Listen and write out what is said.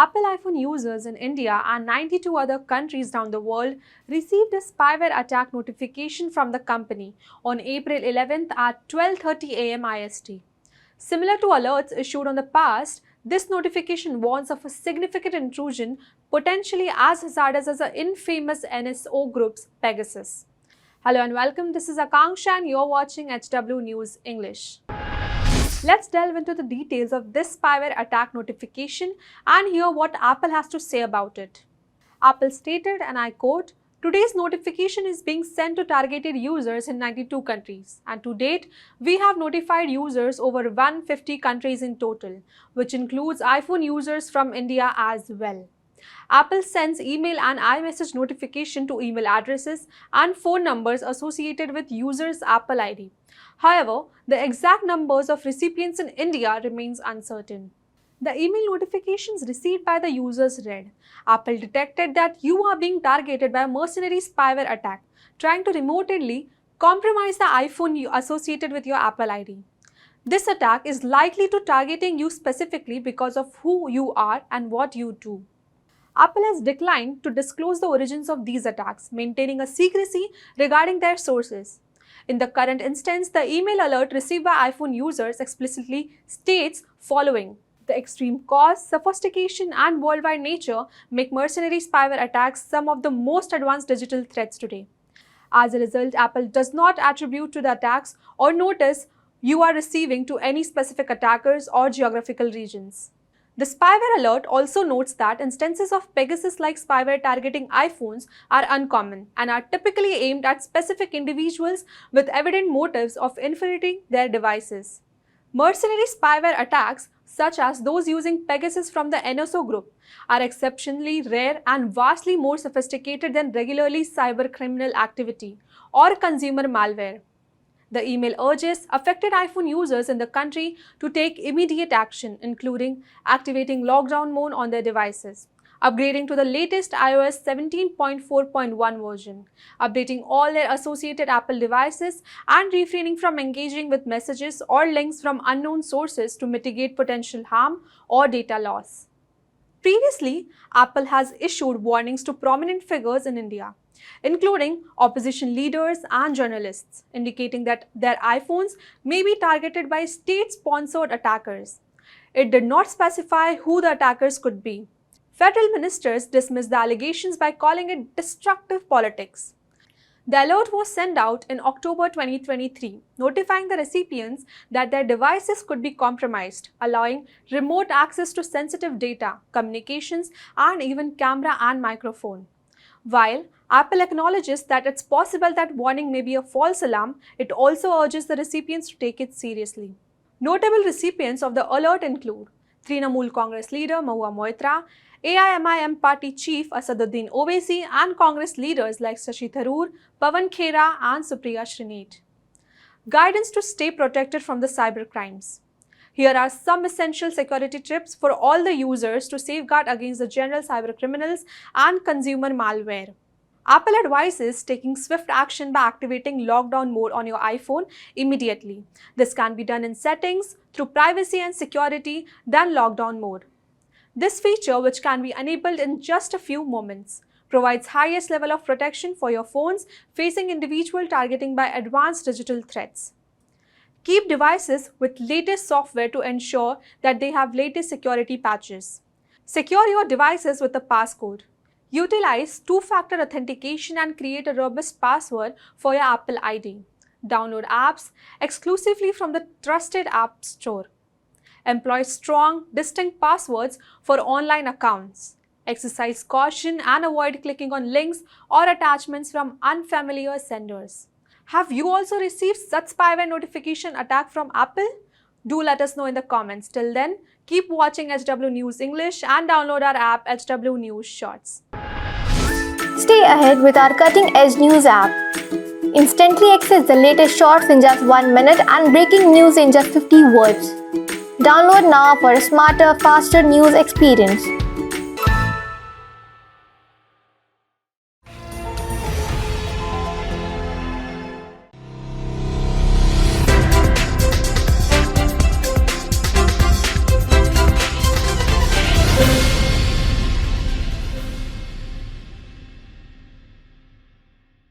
Apple iPhone users in India and 92 other countries around the world received a spyware attack notification from the company on April 11th at 12:30 a.m. IST. Similar to alerts issued in the past, this notification warns of a significant intrusion potentially as hazardous as the infamous NSO group's Pegasus. Hello and welcome, this is Akanksha and you're watching HW News English. Let's delve into the details of this spyware attack notification and hear what Apple has to say about it. Apple stated, and I quote, "Today's notification is being sent to targeted users in 92 countries, and to date, we have notified users over 150 countries in total, which includes iPhone users from India as well. Apple sends email and iMessage notification to email addresses and phone numbers associated with users' Apple ID. However, the exact numbers of recipients in India remains uncertain." The email notifications received by the users read, "Apple detected that you are being targeted by a mercenary spyware attack, trying to remotely compromise the iPhone associated with your Apple ID. This attack is likely to targeting you specifically because of who you are and what you do." Apple has declined to disclose the origins of these attacks, maintaining a secrecy regarding their sources. In the current instance, the email alert received by iPhone users explicitly states following: "The extreme cost, sophistication, and worldwide nature make mercenary spyware attacks some of the most advanced digital threats today. As a result, Apple does not attribute to the attacks or notice you are receiving to any specific attackers or geographical regions." The spyware alert also notes that instances of Pegasus-like spyware targeting iPhones are uncommon and are typically aimed at specific individuals with evident motives of infiltrating their devices. Mercenary spyware attacks, such as those using Pegasus from the NSO group, are exceptionally rare and vastly more sophisticated than regularly cybercriminal activity or consumer malware. The email urges affected iPhone users in the country to take immediate action, including activating lockdown mode on their devices, upgrading to the latest iOS 17.4.1 version, updating all their associated Apple devices, and refraining from engaging with messages or links from unknown sources to mitigate potential harm or data loss. Previously, Apple has issued warnings to prominent figures in India, including opposition leaders and journalists, indicating that their iPhones may be targeted by state-sponsored attackers. It did not specify who the attackers could be. Federal ministers dismissed the allegations by calling it destructive politics. The alert was sent out in October 2023, notifying the recipients that their devices could be compromised, allowing remote access to sensitive data, communications, and even camera and microphone. While Apple acknowledges that it's possible that warning may be a false alarm, it also urges the recipients to take it seriously. Notable recipients of the alert include Trinamool Congress leader Mahua Moitra, AIMIM party chief Asaduddin Owaisi, and Congress leaders like Shashi Tharoor, Pawan Khera, and Supriya Shrinate. Guidance to stay protected from the cybercrimes. Here are some essential security tips for all the users to safeguard against the general cybercriminals and consumer malware. Apple advises taking swift action by activating lockdown mode on your iPhone immediately. This can be done in settings, through privacy and security, then lockdown mode. This feature, which can be enabled in just a few moments, provides highest level of protection for your phones facing individual targeting by advanced digital threats. Keep devices with latest software to ensure that they have latest security patches. Secure your devices with a passcode. Utilize two-factor authentication and create a robust password for your Apple ID. Download apps exclusively from the trusted App Store. Employ strong, distinct passwords for online accounts. Exercise caution and avoid clicking on links or attachments from unfamiliar senders. Have you also received such spyware notification attack from Apple? Do let us know in the comments. Till then, keep watching HW News English and download our app HW News Shorts. Stay ahead with our cutting-edge news app. Instantly access the latest shorts in just 1 minute and breaking news in just 50 words. Download now for a smarter, faster news experience.